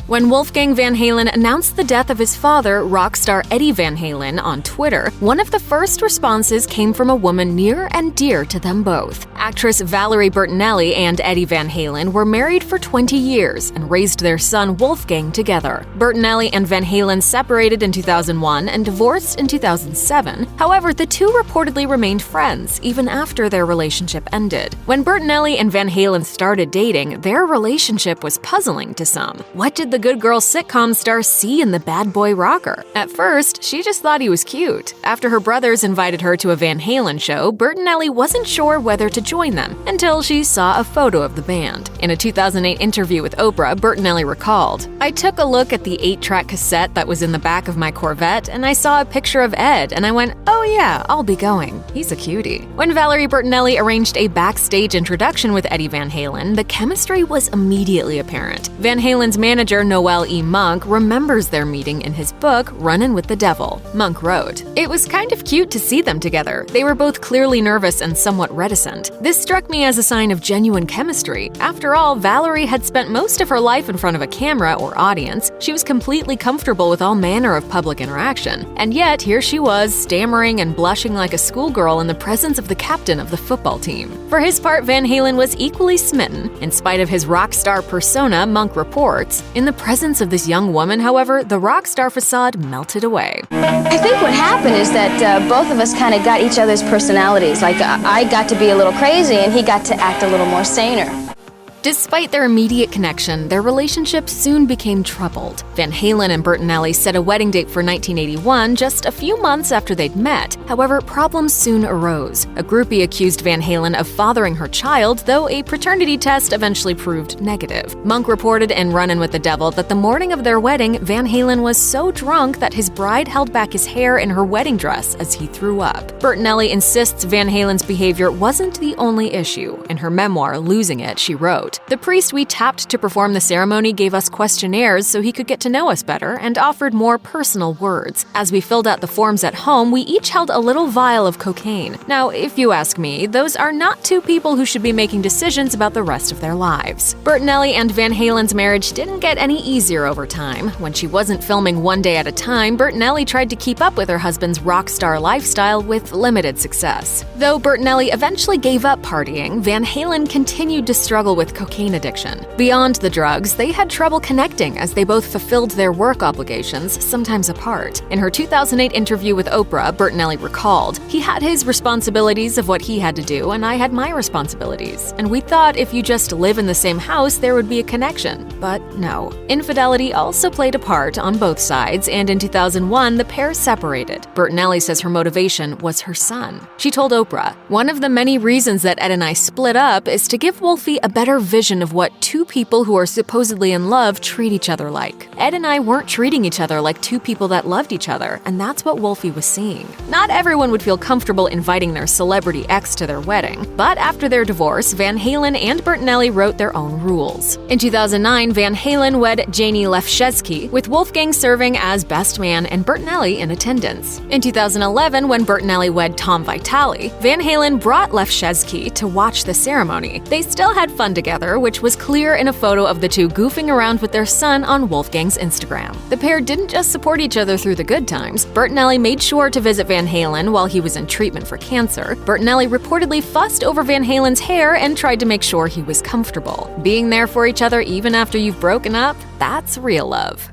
When Wolfgang Van Halen announced the death of his father, rock star Eddie Van Halen, on Twitter, one of the first responses came from a woman near and dear to them both. Actress Valerie Bertinelli and Eddie Van Halen were married for 20 years and raised their son Wolfgang together. Bertinelli and Van Halen separated in 2001 and divorced in 2007. However, the two reportedly remained friends even after their relationship ended. When Bertinelli and Van Halen started dating, their relationship was puzzling to some. What did the Good Girl sitcom star see in the bad boy rocker? At first, she just thought he was cute. After her brothers invited her to a Van Halen show, Bertinelli wasn't sure whether to join them until she saw a photo of the band. In a 2008 interview with Oprah, Bertinelli recalled, "I took a look at the 8-track cassette that was in the back of my Corvette and I saw a picture of Ed and I went, oh yeah, I'll be going. He's a cutie." When Valerie Bertinelli arranged a backstage introduction with Eddie Van Halen, the chemistry was immediately apparent. Van Halen's manager, Noel E. Monk, remembers their meeting in his book, Runnin' with the Devil. Monk wrote, "It was kind of cute to see them together. They were both clearly nervous and somewhat reticent. This struck me as a sign of genuine chemistry. After all, Valerie had spent most of her life in front of a camera or audience. She was completely comfortable with all manner of public interaction. And yet, here she was, stammering and blushing like a schoolgirl in the presence of the captain of the football team." For his part, Van Halen was equally smitten. In spite of his rock star persona, Monk reports, "In the presence of this young woman, however, the rock star facade melted away." I think what happened is that both of us kind of got each other's personalities. Like, I got to be a little crazy and he got to act a little more saner. Despite their immediate connection, their relationship soon became troubled. Van Halen and Bertinelli set a wedding date for 1981, just a few months after they'd met. However, problems soon arose. A groupie accused Van Halen of fathering her child, though a paternity test eventually proved negative. Monk reported in Runnin' with the Devil that the morning of their wedding, Van Halen was so drunk that his bride held back his hair in her wedding dress as he threw up. Bertinelli insists Van Halen's behavior wasn't the only issue. In her memoir, Losing It, she wrote, "The priest we tapped to perform the ceremony gave us questionnaires so he could get to know us better and offered more personal words. As we filled out the forms at home, we each held a little vial of cocaine. Now, if you ask me, those are not two people who should be making decisions about the rest of their lives." Bertinelli and Van Halen's marriage didn't get any easier over time. When she wasn't filming one day at a time, Bertinelli tried to keep up with her husband's rock star lifestyle with limited success. Though Bertinelli eventually gave up partying, Van Halen continued to struggle with cocaine addiction. Beyond the drugs, they had trouble connecting as they both fulfilled their work obligations, sometimes apart. In her 2008 interview with Oprah, Bertinelli recalled, "He had his responsibilities of what he had to do, and I had my responsibilities. And we thought if you just live in the same house, there would be a connection. But no." Infidelity also played a part on both sides, and in 2001, the pair separated. Bertinelli says her motivation was her son. She told Oprah, "One of the many reasons that Ed and I split up is to give Wolfie a better vision of what two people who are supposedly in love treat each other like. Ed and I weren't treating each other like two people that loved each other, and that's what Wolfie was seeing." Not everyone would feel comfortable inviting their celebrity ex to their wedding, but after their divorce, Van Halen and Bertinelli wrote their own rules. In 2009, Van Halen wed Janie Lefschezky, with Wolfgang serving as best man and Bertinelli in attendance. In 2011, when Bertinelli wed Tom Vitale, Van Halen brought Lefschezky to watch the ceremony. They still had fun together, which was clear in a photo of the two goofing around with their son on Wolfgang's Instagram. The pair didn't just support each other through the good times. Bertinelli made sure to visit Van Halen while he was in treatment for cancer. Bertinelli reportedly fussed over Van Halen's hair and tried to make sure he was comfortable. Being there for each other even after you've broken up, that's real love.